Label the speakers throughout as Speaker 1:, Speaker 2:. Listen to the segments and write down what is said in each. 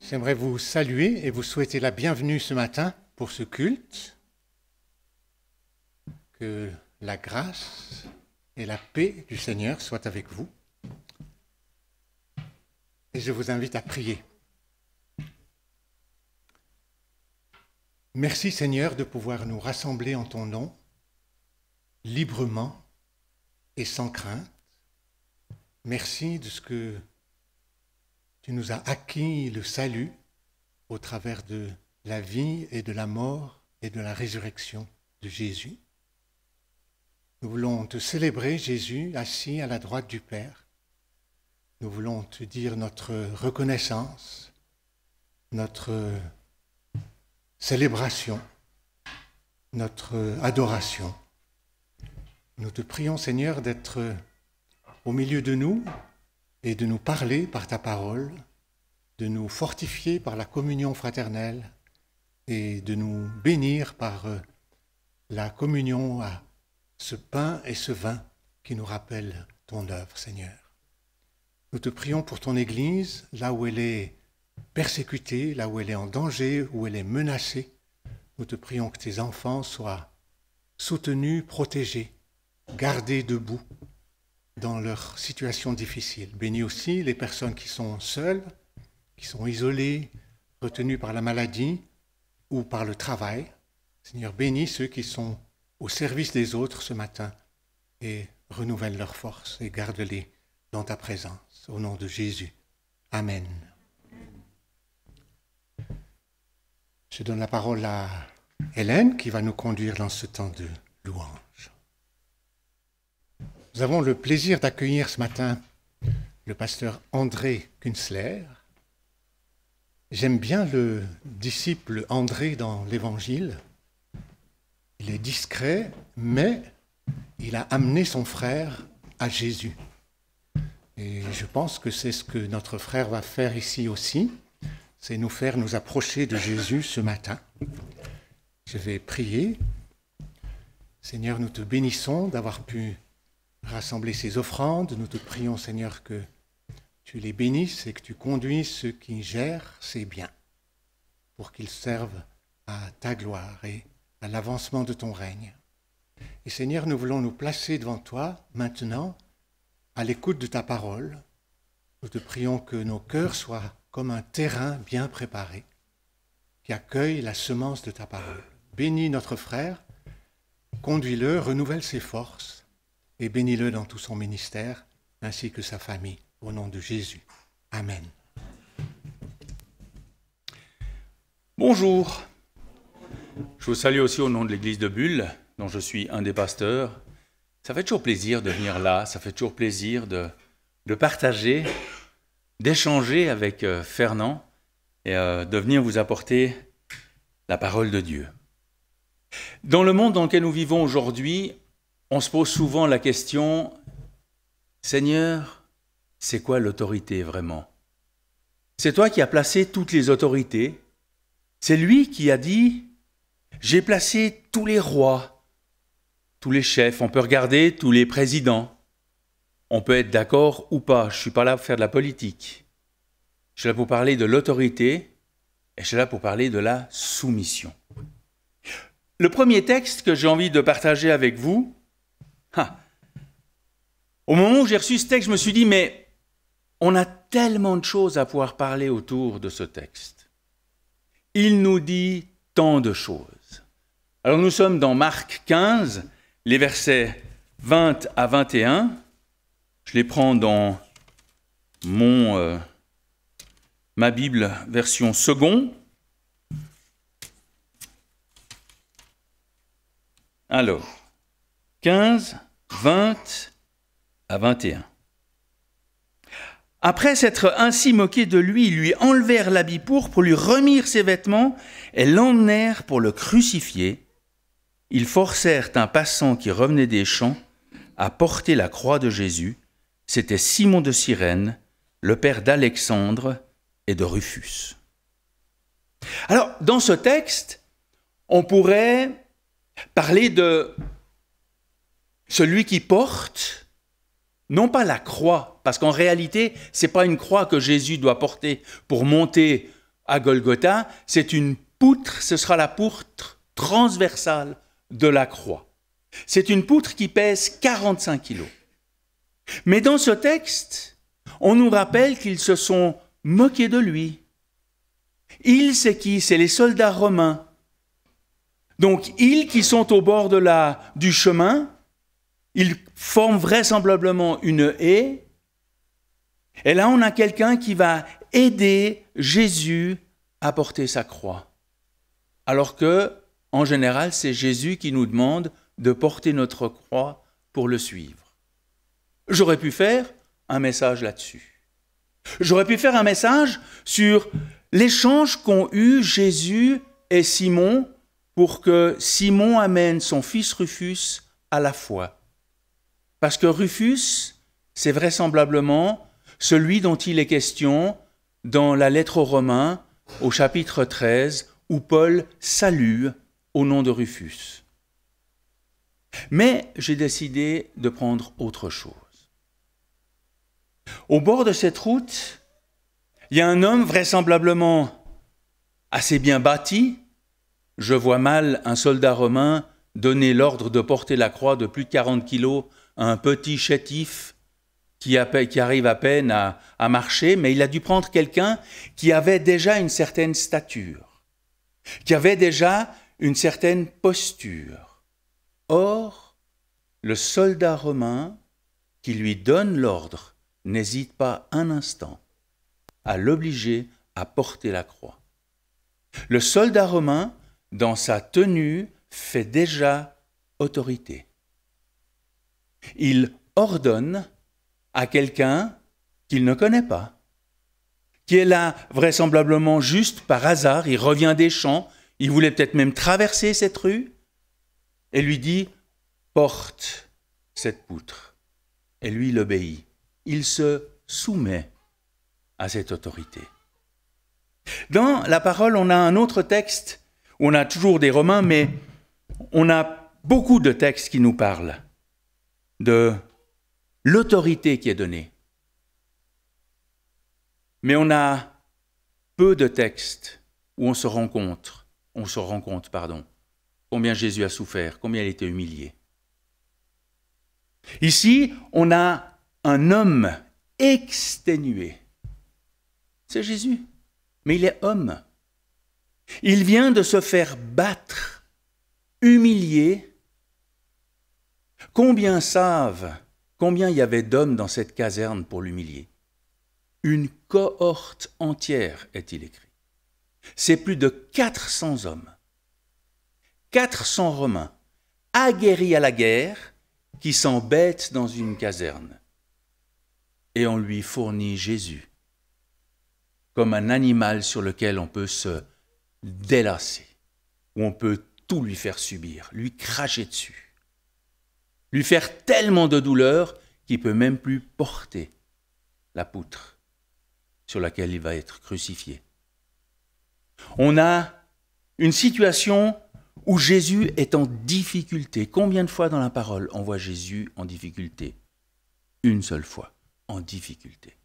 Speaker 1: J'aimerais vous saluer et vous souhaiter la bienvenue ce matin pour ce culte. Que la grâce et la paix du Seigneur soient avec vous. Et je vous invite à prier. Merci Seigneur de pouvoir nous rassembler en ton nom, librement et sans crainte. Merci de ce que tu nous as acquis le salut au travers de la vie et de la mort et de la résurrection de Jésus. Nous voulons te célébrer, Jésus, assis à la droite du Père. Nous voulons te dire notre reconnaissance, notre célébration, notre adoration. Nous te prions, Seigneur, d'être au milieu de nous et de nous parler par ta parole, de nous fortifier par la communion fraternelle et de nous bénir par la communion à ce pain et ce vin qui nous rappellent ton œuvre, Seigneur. Nous te prions pour ton Église, là où elle est persécutée, là où elle est en danger, où elle est menacée. Nous te prions que tes enfants soient soutenus, protégés, gardés debout dans leur situation difficile. Bénis aussi les personnes qui sont seules, qui sont isolées, retenues par la maladie ou par le travail. Seigneur, bénis ceux qui sont au service des autres ce matin et renouvelle leurs forces et garde-les dans ta présence. Au nom de Jésus. Amen. Je donne la parole à Hélène qui va nous conduire dans ce temps de louange. Nous avons le plaisir d'accueillir ce matin le pasteur André Künzler. J'aime bien le disciple André dans l'Évangile. Il est discret, mais il a amené son frère à Jésus. Et je pense que c'est ce que notre frère va faire ici aussi, c'est nous faire nous approcher de Jésus ce matin. Je vais prier. Seigneur, nous te bénissons d'avoir pu rassembler ces offrandes. Nous te prions, Seigneur, que tu les bénisses et que tu conduises ceux qui gèrent ces biens pour qu'ils servent à ta gloire et à l'avancement de ton règne. Et Seigneur, nous voulons nous placer devant toi maintenant à l'écoute de ta parole. Nous te prions que nos cœurs soient comme un terrain bien préparé qui accueille la semence de ta parole. Bénis notre frère, conduis-le, renouvelle ses forces et bénis-le dans tout son ministère ainsi que sa famille. Au nom de Jésus. Amen.
Speaker 2: Bonjour. Je vous salue aussi au nom de l'église de Bulle, dont je suis un des pasteurs. Ça fait toujours plaisir de venir là, ça fait toujours plaisir de partager, d'échanger avec Fernand et de venir vous apporter la parole de Dieu. Dans le monde dans lequel nous vivons aujourd'hui, on se pose souvent la question « Seigneur, c'est quoi l'autorité vraiment ?» C'est toi qui as placé toutes les autorités. C'est lui qui a dit « J'ai placé tous les rois, tous les chefs. » On peut regarder tous les présidents. On peut être d'accord ou pas. Je ne suis pas là pour faire de la politique. Je suis là pour parler de l'autorité et je suis là pour parler de la soumission. Le premier texte que j'ai envie de partager avec vous, au moment où j'ai reçu ce texte, je me suis dit, mais on a tellement de choses à pouvoir parler autour de ce texte. Il nous dit tant de choses. Alors nous sommes dans Marc 15, les versets 20 à 21. Je les prends dans ma Bible version second. Alors, 15, 20 à 21. Après s'être ainsi moqué de lui, ils lui enlevèrent l'habit pourpre pour lui remirent ses vêtements et l'emmenèrent pour le crucifier. Ils forcèrent un passant qui revenait des champs à porter la croix de Jésus. C'était Simon de Cyrène, le père d'Alexandre et de Rufus. Alors, dans ce texte, on pourrait parler de celui qui porte, non pas la croix, parce qu'en réalité, ce n'est pas une croix que Jésus doit porter pour monter à Golgotha, c'est une poutre, ce sera la poutre transversale de la croix. C'est une poutre qui pèse 45 kilos. Mais dans ce texte, on nous rappelle qu'ils se sont moqués de lui. Ils, c'est qui? C'est les soldats romains. Donc, ils qui sont au bord du chemin, ils forment vraisemblablement une haie. Et là, on a quelqu'un qui va aider Jésus à porter sa croix. Alors que, en général, c'est Jésus qui nous demande de porter notre croix pour le suivre. J'aurais pu faire un message là-dessus. J'aurais pu faire un message sur l'échange qu'ont eu Jésus et Simon pour que Simon amène son fils Rufus à la foi. Parce que Rufus, c'est vraisemblablement celui dont il est question dans la lettre aux Romains, au chapitre 13, où Paul salue au nom de Rufus. Mais j'ai décidé de prendre autre chose. Au bord de cette route, il y a un homme vraisemblablement assez bien bâti. Je vois mal un soldat romain donner l'ordre de porter la croix de plus de 40 kilos à un petit chétif qui arrive à peine à marcher, mais il a dû prendre quelqu'un qui avait déjà une certaine stature, qui avait déjà une certaine posture. Or, le soldat romain qui lui donne l'ordre n'hésite pas un instant à l'obliger à porter la croix. Le soldat romain, dans sa tenue, fait déjà autorité. Il ordonne à quelqu'un qu'il ne connaît pas, qui est là vraisemblablement juste par hasard, il revient des champs, il voulait peut-être même traverser cette rue, et lui dit « porte cette poutre ». Et lui, il obéit. Il se soumet à cette autorité. Dans la parole, on a un autre texte, où on a toujours des Romains, mais on a beaucoup de textes qui nous parlent de l'autorité qui est donnée. Mais on a peu de textes où on se rend compte, combien Jésus a souffert, combien il a été humilié. Ici, on a un homme exténué. C'est Jésus, mais il est homme. Il vient de se faire battre, humilier. Combien savent combien il y avait d'hommes dans cette caserne pour l'humilier? Une cohorte entière, est-il écrit. C'est plus de 400 hommes, 400 Romains, aguerris à la guerre, qui s'embêtent dans une caserne. Et on lui fournit Jésus, comme un animal sur lequel on peut se délasser, où on peut tout lui faire subir, lui cracher dessus, lui faire tellement de douleur qu'il ne peut même plus porter la poutre sur laquelle il va être crucifié. On a une situation où Jésus est en difficulté. Combien de fois dans la parole on voit Jésus en difficulté? Une seule fois, en difficulté.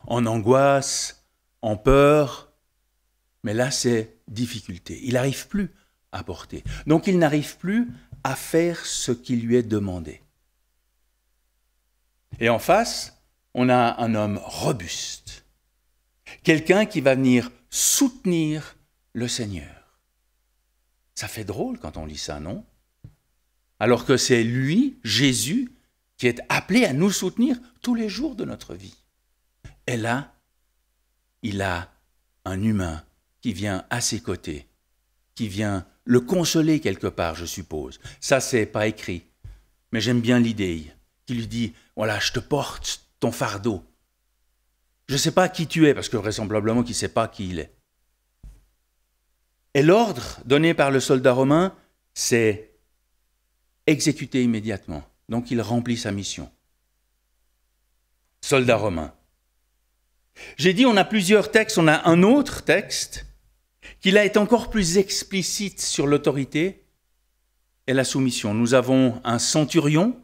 Speaker 2: En angoisse, en peur, mais là c'est difficulté. Il n'arrive plus à porter. Donc il n'arrive plus à faire ce qui lui est demandé. Et en face, on a un homme robuste, quelqu'un qui va venir soutenir le Seigneur. Ça fait drôle quand on lit ça, non? Alors que c'est lui, Jésus, qui est appelé à nous soutenir tous les jours de notre vie. Et là, il a un humain qui vient à ses côtés, qui vient le consoler quelque part, je suppose. Ça, c'est pas écrit, mais j'aime bien l'idée, qui lui dit, voilà, je te porte ton fardeau. Je ne sais pas qui tu es, parce que vraisemblablement qu'il ne sait pas qui il est. Et l'ordre donné par le soldat romain, c'est exécuter immédiatement. Donc il remplit sa mission. Soldat romain. J'ai dit, on a plusieurs textes, on a un autre texte qui là est encore plus explicite sur l'autorité et la soumission. Nous avons un centurion,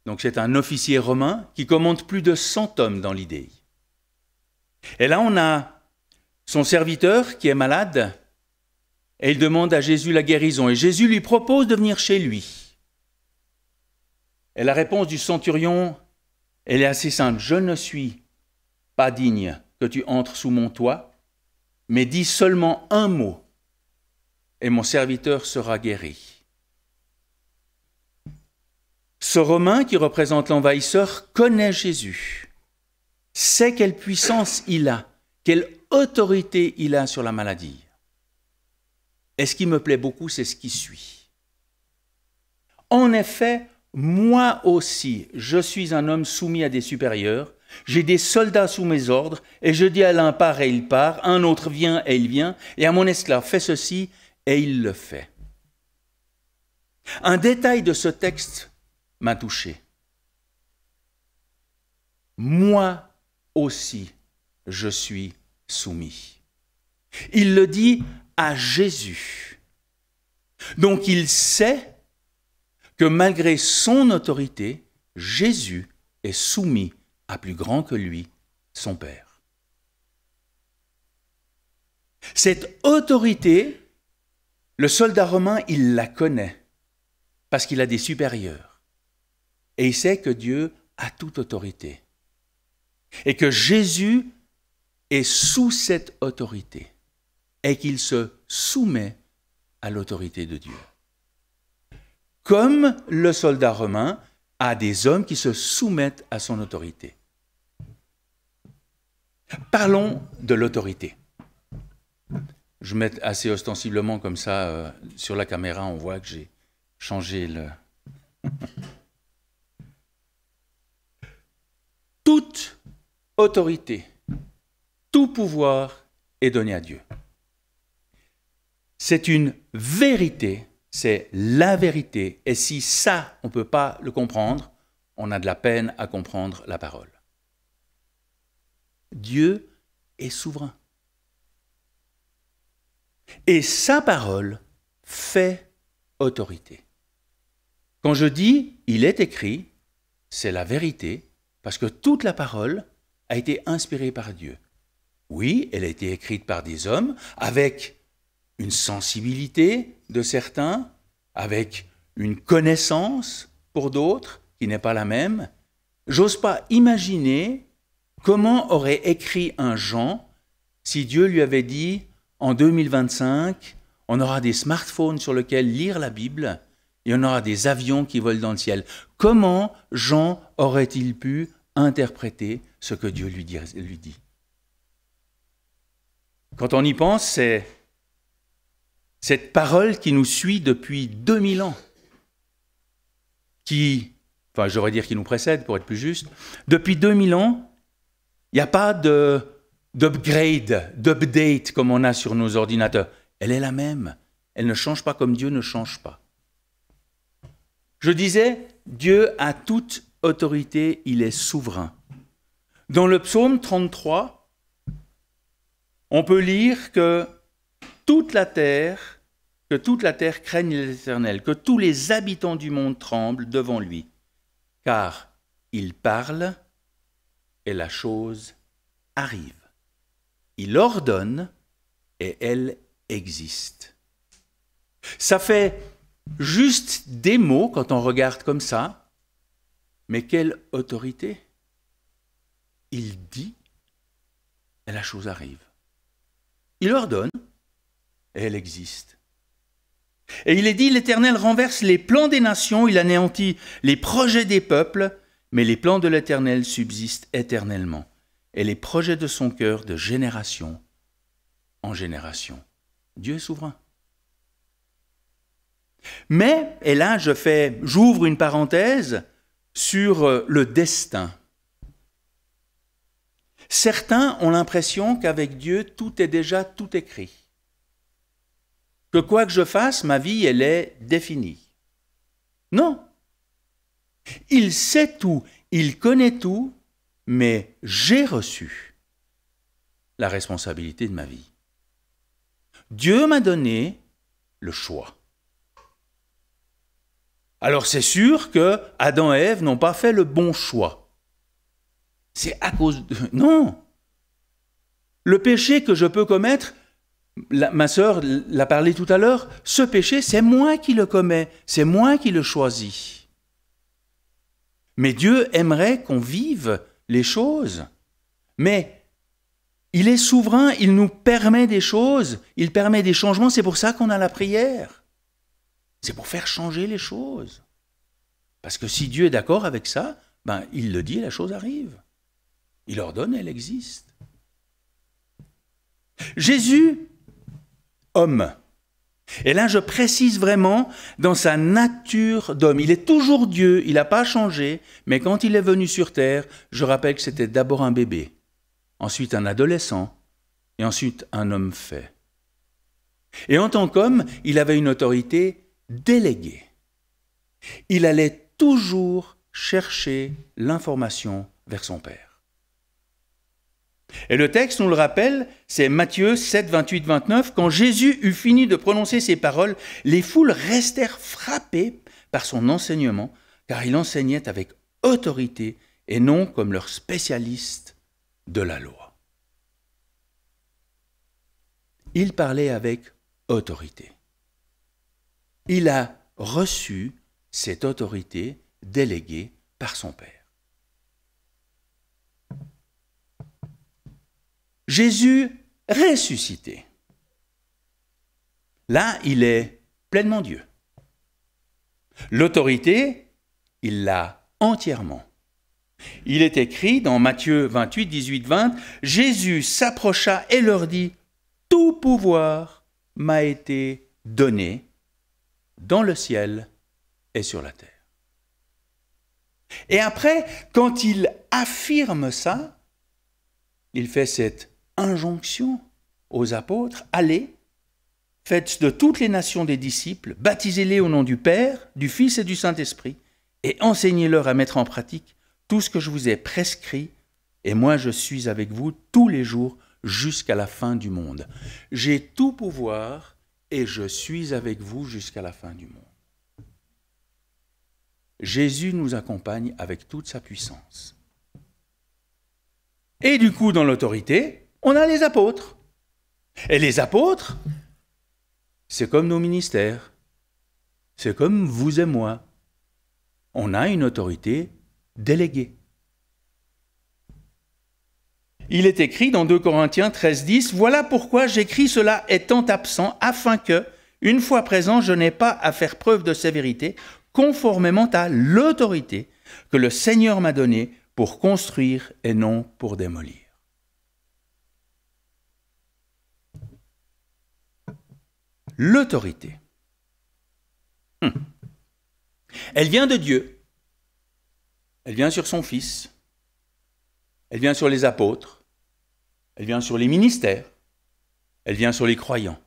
Speaker 2: donc c'est un officier romain qui commande plus de 100 hommes dans l'idée. Et là on a son serviteur qui est malade, et il demande à Jésus la guérison. Et Jésus lui propose de venir chez lui. Et la réponse du centurion, elle est assez simple. Je ne suis pas digne que tu entres sous mon toit, mais dis seulement un mot, et mon serviteur sera guéri. Ce Romain qui représente l'envahisseur connaît Jésus, sait quelle puissance il a, quelle autorité il a sur la maladie. Et ce qui me plaît beaucoup, c'est ce qui suit. En effet, moi aussi, je suis un homme soumis à des supérieurs, j'ai des soldats sous mes ordres, et je dis à l'un pars et il part, un autre vient et il vient, et à mon esclave fais ceci et il le fait. Un détail de ce texte m'a touché. Moi aussi, je suis soumis. Il le dit à Jésus. Donc il sait que malgré son autorité, Jésus est soumis à plus grand que lui, son Père. Cette autorité, le soldat romain, il la connaît parce qu'il a des supérieurs. Et il sait que Dieu a toute autorité. Et que Jésus est sous cette autorité. Et qu'il se soumet à l'autorité de Dieu. Comme le soldat romain a des hommes qui se soumettent à son autorité. Parlons de l'autorité. Je mets assez ostensiblement comme ça sur la caméra, on voit que j'ai changé le... Toute autorité, tout pouvoir est donné à Dieu. C'est une vérité, c'est la vérité. Et si ça, on ne peut pas le comprendre, on a de la peine à comprendre la parole. Dieu est souverain. Et sa parole fait autorité. Quand je dis « il est écrit », c'est la vérité, parce que toute la parole a été inspirée par Dieu. Oui, elle a été écrite par des hommes, avec une sensibilité de certains, avec une connaissance pour d'autres qui n'est pas la même. J'ose pas imaginer comment aurait écrit un Jean si Dieu lui avait dit « en 2025, on aura des smartphones sur lesquels lire la Bible et on aura des avions qui volent dans le ciel ». Comment Jean aurait-il pu interpréter ce que Dieu lui dit? Quand on y pense, c'est cette parole qui nous suit depuis 2000 ans, j'aurais dire qui nous précède pour être plus juste. Depuis 2000 ans, il n'y a pas d'upgrade, d'update comme on a sur nos ordinateurs. Elle est la même. Elle ne change pas comme Dieu ne change pas. Je disais, Dieu a toute autorité, il est souverain. Dans le psaume 33, on peut lire que toute la terre craigne l'Éternel, que tous les habitants du monde tremblent devant lui, car il parle et la chose arrive. Il ordonne et elle existe. Ça fait juste des mots quand on regarde comme ça, mais quelle autorité! Il dit et la chose arrive. Il ordonne et elle existe. Et il est dit, l'Éternel renverse les plans des nations, il anéantit les projets des peuples, mais les plans de l'Éternel subsistent éternellement, et les projets de son cœur de génération en génération. Dieu est souverain. Mais, et là j'ouvre une parenthèse sur le destin. Certains ont l'impression qu'avec Dieu, tout est déjà tout écrit. Que quoi que je fasse, ma vie, elle est définie. Non. Il sait tout, il connaît tout, mais j'ai reçu la responsabilité de ma vie. Dieu m'a donné le choix. Alors c'est sûr que Adam et Ève n'ont pas fait le bon choix. C'est à cause de... Non. Le péché que je peux commettre, ma sœur l'a parlé tout à l'heure, ce péché, c'est moi qui le commets, c'est moi qui le choisis. Mais Dieu aimerait qu'on vive les choses. Mais il est souverain, il nous permet des choses, il permet des changements, c'est pour ça qu'on a la prière. C'est pour faire changer les choses. Parce que si Dieu est d'accord avec ça, il le dit, la chose arrive. Il ordonne, elle existe. Jésus, homme. Et là, je précise vraiment dans sa nature d'homme. Il est toujours Dieu, il n'a pas changé, mais quand il est venu sur terre, je rappelle que c'était d'abord un bébé, ensuite un adolescent, et ensuite un homme fait. Et en tant qu'homme, il avait une autorité déléguée. Il allait toujours chercher l'information vers son Père. Et le texte, on le rappelle, c'est Matthieu 7, 28, 29. Quand Jésus eut fini de prononcer ces paroles, les foules restèrent frappées par son enseignement, car il enseignait avec autorité et non comme leur spécialiste de la loi. Il parlait avec autorité. Il a reçu cette autorité déléguée par son Père. Jésus ressuscité. Là, il est pleinement Dieu. L'autorité, il l'a entièrement. Il est écrit dans Matthieu 28, 18, 20, « Jésus s'approcha et leur dit, « Tout pouvoir m'a été donné dans le ciel et sur la terre. » Et après, quand il affirme ça, il fait cette injonction aux apôtres, allez, faites de toutes les nations des disciples, baptisez-les au nom du Père, du Fils et du Saint-Esprit, et enseignez-leur à mettre en pratique tout ce que je vous ai prescrit, et moi je suis avec vous tous les jours jusqu'à la fin du monde. J'ai tout pouvoir et je suis avec vous jusqu'à la fin du monde. Jésus nous accompagne avec toute sa puissance. Et du coup, dans l'autorité, on a les apôtres. Et les apôtres, c'est comme nos ministères. C'est comme vous et moi. On a une autorité déléguée. Il est écrit dans 2 Corinthiens 13, 10, « Voilà pourquoi j'écris cela étant absent, afin que, une fois présent, je n'ai pas à faire preuve de sévérité, conformément à l'autorité que le Seigneur m'a donnée pour construire et non pour démolir. » L'autorité. Elle vient de Dieu. Elle vient sur son Fils. Elle vient sur les apôtres. Elle vient sur les ministères. Elle vient sur les croyants.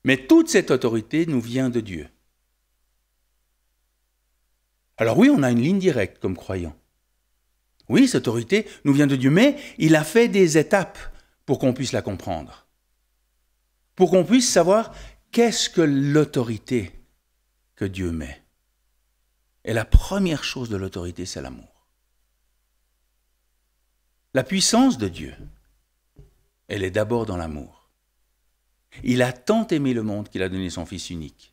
Speaker 2: Mais toute cette autorité nous vient de Dieu. Alors oui, on a une ligne directe comme croyants. Oui, cette autorité nous vient de Dieu, mais il a fait des étapes pour qu'on puisse la comprendre. Pour qu'on puisse savoir qu'est-ce que l'autorité que Dieu met. Et la première chose de l'autorité, c'est l'amour. La puissance de Dieu, elle est d'abord dans l'amour. Il a tant aimé le monde qu'il a donné son Fils unique,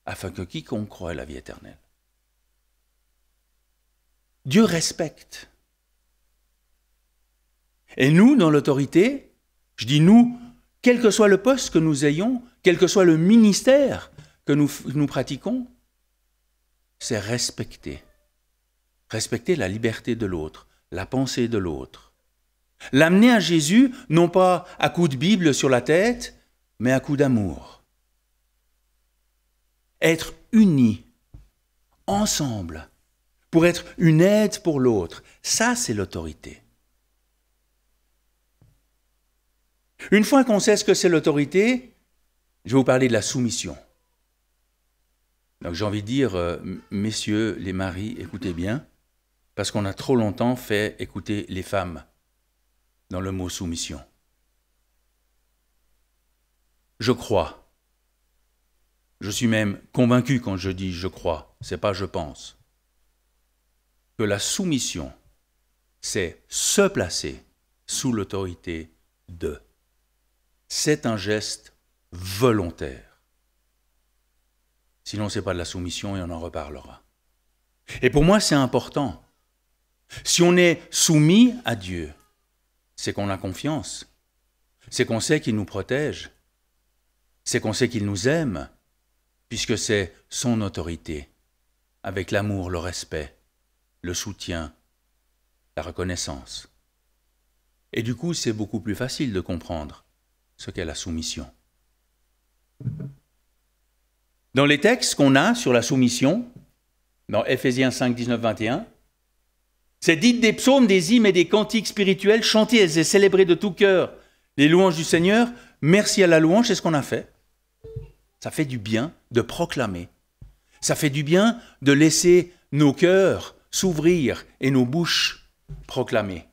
Speaker 2: afin que quiconque croie à la vie éternelle. Dieu respecte. Et nous, dans l'autorité, je dis nous, quel que soit le poste que nous ayons, quel que soit le ministère que nous pratiquons, c'est respecter. Respecter la liberté de l'autre, la pensée de l'autre. L'amener à Jésus, non pas à coups de Bible sur la tête, mais à coups d'amour. Être unis, ensemble, pour être une aide pour l'autre, ça c'est l'autorité. Une fois qu'on sait ce que c'est l'autorité, je vais vous parler de la soumission. Donc j'ai envie de dire, messieurs les maris, écoutez bien, parce qu'on a trop longtemps fait écouter les femmes dans le mot soumission. Je crois. Je suis même convaincu quand je dis je crois, c'est pas je pense. Que la soumission, c'est se placer sous l'autorité de. C'est un geste volontaire. Sinon, ce n'est pas de la soumission et on en reparlera. Et pour moi, c'est important. Si on est soumis à Dieu, c'est qu'on a confiance. C'est qu'on sait qu'il nous protège. C'est qu'on sait qu'il nous aime, puisque c'est son autorité, avec l'amour, le respect, le soutien, la reconnaissance. Et du coup, c'est beaucoup plus facile de comprendre ce qu'est la soumission. Dans les textes qu'on a sur la soumission, dans Éphésiens 5, 19, 21, c'est dites des psaumes, des hymnes et des cantiques spirituels, chantez et célébrez de tout cœur les louanges du Seigneur. Merci à la louange, c'est ce qu'on a fait. Ça fait du bien de proclamer. Ça fait du bien de laisser nos cœurs s'ouvrir et nos bouches proclamer.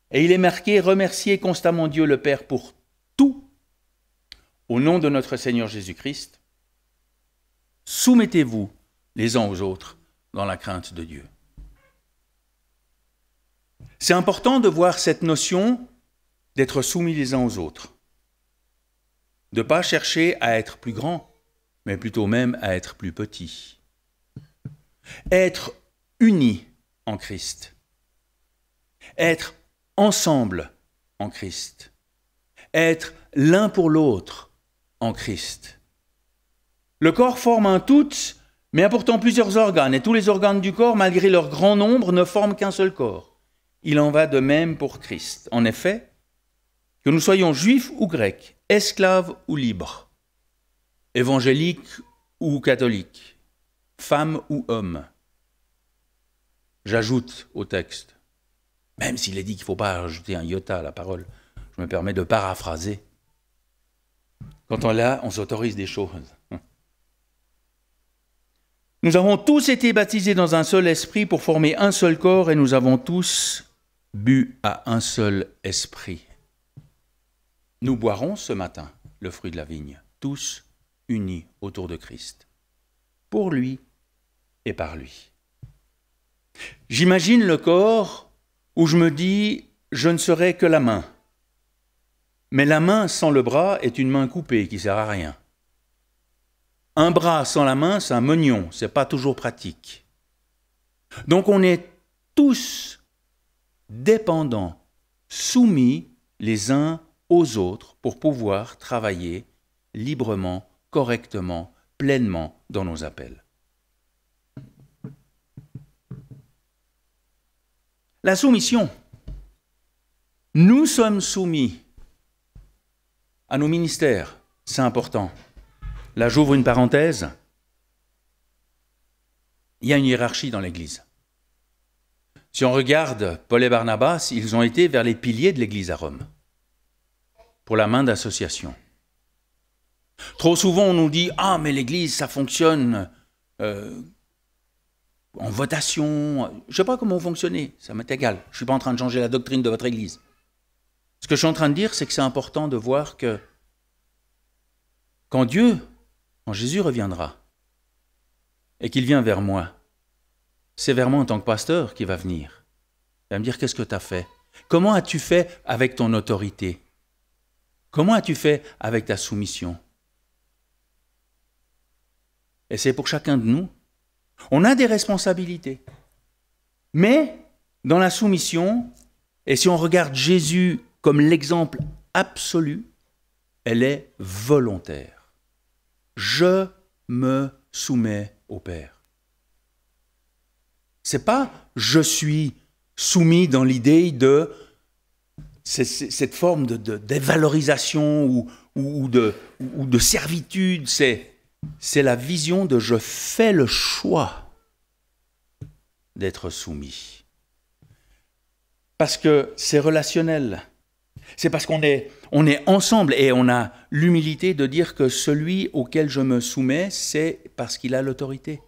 Speaker 2: Et il est marqué, remerciez constamment Dieu le Père pour tout, au nom de notre Seigneur Jésus-Christ. Soumettez-vous les uns aux autres dans la crainte de Dieu. C'est important de voir cette notion d'être soumis les uns aux autres. De ne pas chercher à être plus grand, mais plutôt même à être plus petit. Être unis en Christ. Être ensemble en Christ. Être l'un pour l'autre en Christ. Le corps forme un tout, mais a pourtant plusieurs organes, et tous les organes du corps, malgré leur grand nombre, ne forment qu'un seul corps. Il en va de même pour Christ. En effet, que nous soyons juifs ou grecs, esclaves ou libres, évangéliques ou catholiques, femmes ou hommes. J'ajoute au texte, même s'il est dit qu'il ne faut pas ajouter un iota à la parole, je me permets de paraphraser. Quand on est là, on s'autorise des choses. Nous avons tous été baptisés dans un seul esprit pour former un seul corps et nous avons tous bu à un seul esprit. Nous boirons ce matin le fruit de la vigne, tous unis autour de Christ, pour lui et par lui. J'imagine le corps où je me dis, je ne serai que la main. Mais la main sans le bras est une main coupée qui ne sert à rien. Un bras sans la main, c'est un mognon, ce n'est pas toujours pratique. Donc on est tous dépendants, soumis les uns aux autres pour pouvoir travailler librement, correctement, pleinement dans nos appels. La soumission. Nous sommes soumis à nos ministères, c'est important. Là, j'ouvre une parenthèse. Il y a une hiérarchie dans l'Église. Si on regarde Paul et Barnabas, ils ont été vers les piliers de l'Église à Rome, pour la main d'association. Trop souvent, on nous dit « Ah, mais l'Église, ça fonctionne en votation. » Je ne sais pas comment fonctionner, ça m'est égal. Je ne suis pas en train de changer la doctrine de votre Église. Ce que je suis en train de dire, c'est que c'est important de voir que quand Jésus reviendra et qu'il vient vers moi, c'est vers moi en tant que pasteur qu'il va venir. Il va me dire, qu'est-ce que tu as fait? Comment as-tu fait avec ton autorité? Comment as-tu fait avec ta soumission? Et c'est pour chacun de nous. On a des responsabilités. Mais dans la soumission, et si on regarde Jésus comme l'exemple absolu, elle est volontaire. Je me soumets au Père. C'est pas je suis soumis dans l'idée de cette forme de dévalorisation ou de servitude. C'est la vision de je fais le choix d'être soumis. Parce que c'est relationnel. C'est parce qu'on est ensemble et on a l'humilité de dire que celui auquel je me soumets, c'est parce qu'il a l'autorité.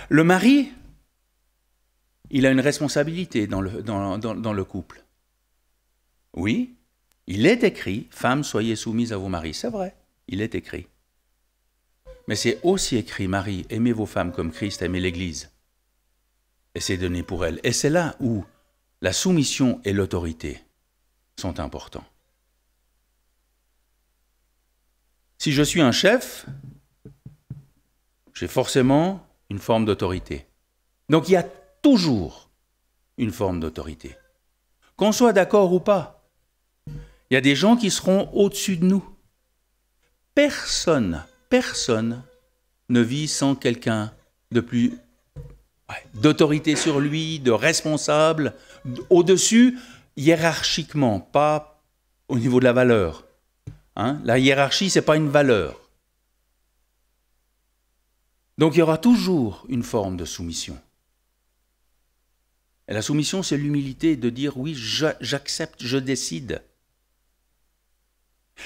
Speaker 2: Le mari, il a une responsabilité dans le couple. Oui, il est écrit, femmes, soyez soumises à vos maris. C'est vrai, il est écrit. Mais c'est aussi écrit, Marie, aimez vos femmes comme Christ aimait l'Église. Et c'est donné pour elle. Et c'est là où la soumission et l'autorité sont importants. Si je suis un chef, j'ai forcément une forme d'autorité. Donc il y a toujours une forme d'autorité. Qu'on soit d'accord ou pas, il y a des gens qui seront au-dessus de nous. Personne ne vit sans quelqu'un de plus d'autorité sur lui, de responsable, au-dessus, hiérarchiquement, pas au niveau de la valeur. La hiérarchie, ce n'est pas une valeur. Donc il y aura toujours une forme de soumission. Et la soumission, c'est l'humilité de dire oui, j'accepte, je décide.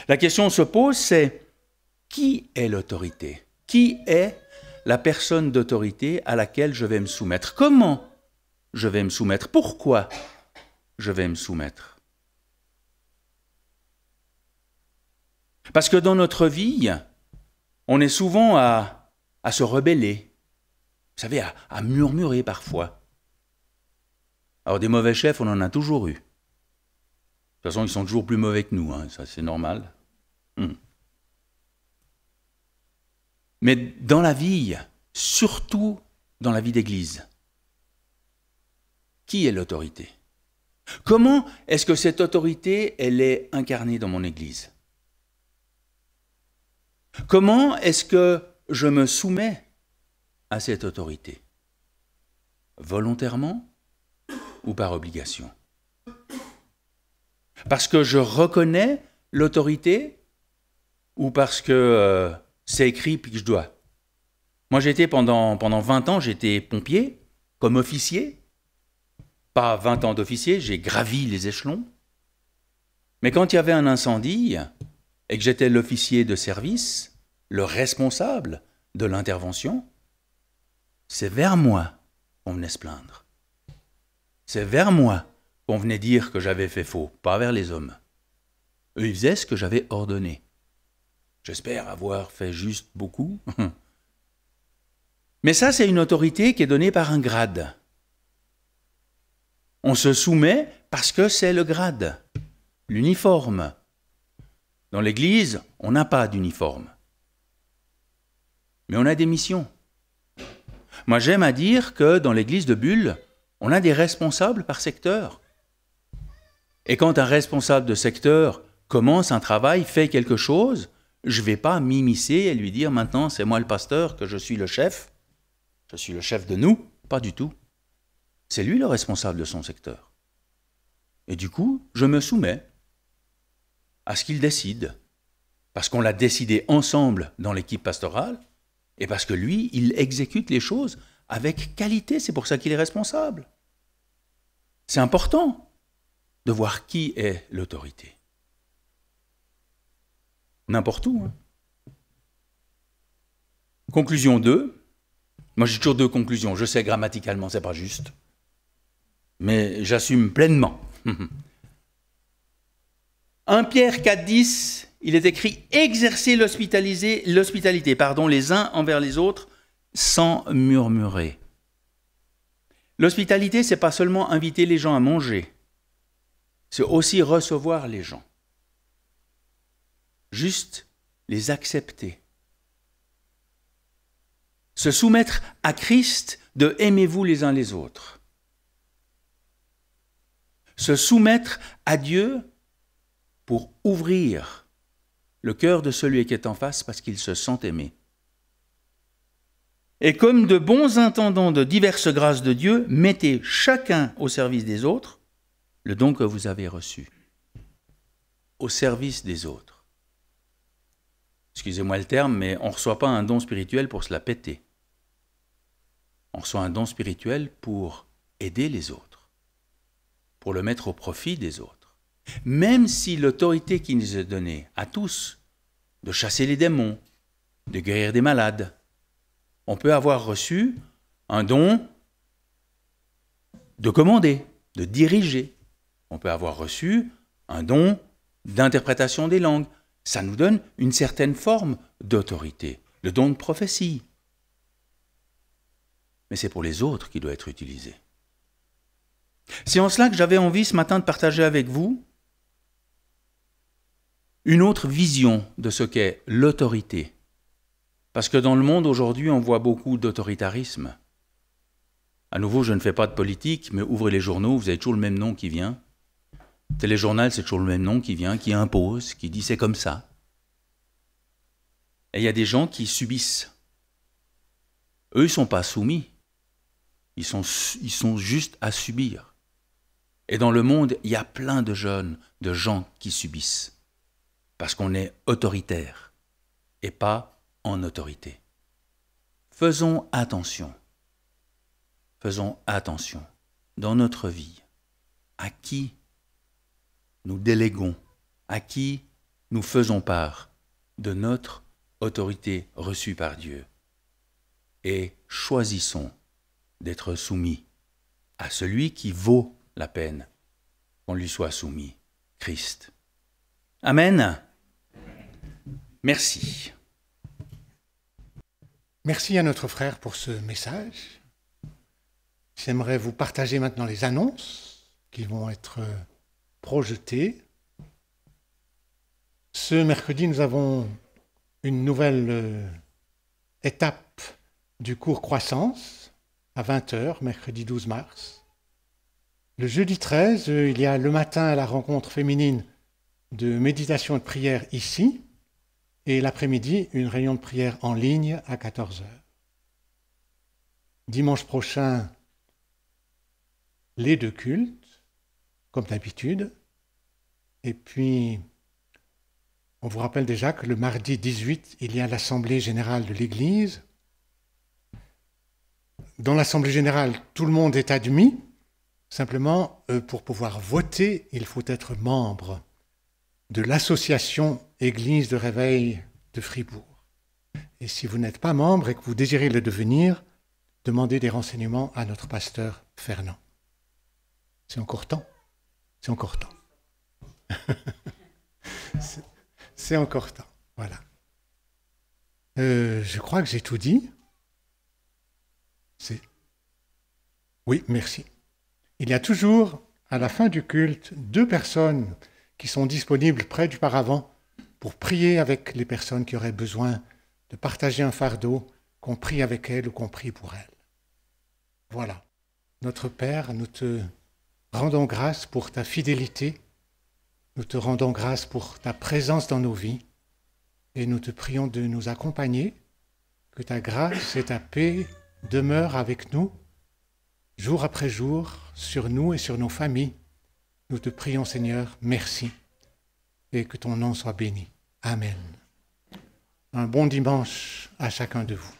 Speaker 2: La question se pose, c'est qui est l'autorité? Qui est la personne d'autorité à laquelle je vais me soumettre? Comment je vais me soumettre? Pourquoi je vais me soumettre? Parce que dans notre vie, on est souvent à se rebeller, vous savez, à murmurer parfois. Alors des mauvais chefs, on en a toujours eu. De toute façon, ils sont toujours plus mauvais que nous, ça c'est normal. Mais dans la vie, surtout dans la vie d'église, qui est l'autorité? Comment est-ce que cette autorité, elle est incarnée dans mon église? Comment est-ce que je me soumets à cette autorité? Volontairement ou par obligation? Parce que je reconnais l'autorité ou parce que c'est écrit puis que je dois? Moi, j'étais pendant 20 ans, j'étais pompier, comme officier. Pas 20 ans d'officier, j'ai gravi les échelons. Mais quand il y avait un incendie et que j'étais l'officier de service, le responsable de l'intervention, c'est vers moi qu'on venait se plaindre. C'est vers moi qu'on venait dire que j'avais fait faux, pas vers les hommes. Eux, ils faisaient ce que j'avais ordonné. J'espère avoir fait juste beaucoup. Mais ça, c'est une autorité qui est donnée par un grade. On se soumet parce que c'est le grade, l'uniforme. Dans l'Église, on n'a pas d'uniforme. Mais on a des missions. Moi, j'aime à dire que dans l'Église de Bulle, on a des responsables par secteur. Et quand un responsable de secteur commence un travail, fait quelque chose, je ne vais pas m'immiscer et lui dire maintenant c'est moi le pasteur, que je suis le chef de nous. Pas du tout. C'est lui le responsable de son secteur. Et du coup, je me soumets à ce qu'il décide. Parce qu'on l'a décidé ensemble dans l'équipe pastorale et parce que lui, il exécute les choses avec qualité. C'est pour ça qu'il est responsable. C'est important de voir qui est l'autorité. N'importe où. Conclusion 2. Moi, j'ai toujours 2 conclusions. Je sais, grammaticalement, c'est pas juste. Mais j'assume pleinement. 1 Pierre 4,10, il est écrit « Exercez l'hospitalité, les uns envers les autres, sans murmurer. » L'hospitalité, c'est pas seulement inviter les gens à manger, c'est aussi recevoir les gens. Juste les accepter. Se soumettre à Christ de « aimez-vous les uns les autres ». Se soumettre à Dieu pour ouvrir le cœur de celui qui est en face parce qu'il se sent aimé. Et comme de bons intendants de diverses grâces de Dieu, mettez chacun au service des autres le don que vous avez reçu. Au service des autres. Excusez-moi le terme, mais on ne reçoit pas un don spirituel pour se la péter. On reçoit un don spirituel pour aider les autres, pour le mettre au profit des autres. Même si l'autorité qui nous est donnée à tous, de chasser les démons, de guérir des malades, on peut avoir reçu un don de commander, de diriger. On peut avoir reçu un don d'interprétation des langues. Ça nous donne une certaine forme d'autorité, le don de prophétie. Mais c'est pour les autres qui doit être utilisé. C'est en cela que j'avais envie ce matin de partager avec vous une autre vision de ce qu'est l'autorité. Parce que dans le monde aujourd'hui, on voit beaucoup d'autoritarisme. À nouveau, je ne fais pas de politique, mais ouvrez les journaux, vous avez toujours le même nom qui vient. Téléjournal, c'est toujours le même nom qui vient, qui impose, qui dit c'est comme ça. Et il y a des gens qui subissent. Eux, ils ne sont pas soumis. Ils sont juste à subir. Et dans le monde, il y a plein de jeunes, de gens qui subissent. Parce qu'on est autoritaire et pas en autorité. Faisons attention dans notre vie à qui nous déléguons, à qui nous faisons part de notre autorité reçue par Dieu et choisissons d'être soumis à celui qui vaut la peine qu'on lui soit soumis, Christ. Amen. Merci.
Speaker 1: Merci à notre frère pour ce message. J'aimerais vous partager maintenant les annonces qui vont être projetées. Ce mercredi, nous avons une nouvelle étape du cours Croissance à 20h, mercredi 12 mars. Le jeudi 13, il y a le matin la rencontre féminine de méditation et de prière ici, et l'après-midi, une réunion de prière en ligne à 14h. Dimanche prochain, les 2 cultes, comme d'habitude. Et puis, on vous rappelle déjà que le mardi 18, il y a l'Assemblée générale de l'Église. Dans l'Assemblée générale, tout le monde est admis. Simplement, pour pouvoir voter, il faut être membre de l'association Église de Réveil de Fribourg. Et si vous n'êtes pas membre et que vous désirez le devenir, demandez des renseignements à notre pasteur Fernand. C'est encore temps. C'est encore temps. C'est encore temps. Voilà. Je crois que j'ai tout dit. Oui, merci. Il y a toujours, à la fin du culte, 2 personnes qui sont disponibles près du paravent pour prier avec les personnes qui auraient besoin de partager un fardeau, qu'on prie avec elles ou qu'on prie pour elles. Voilà. Notre Père, nous te rendons grâce pour ta fidélité, nous te rendons grâce pour ta présence dans nos vies et nous te prions de nous accompagner, que ta grâce et ta paix demeurent avec nous, jour après jour, sur nous et sur nos familles. Nous te prions, Seigneur, merci, et que ton nom soit béni. Amen. Un bon dimanche à chacun de vous.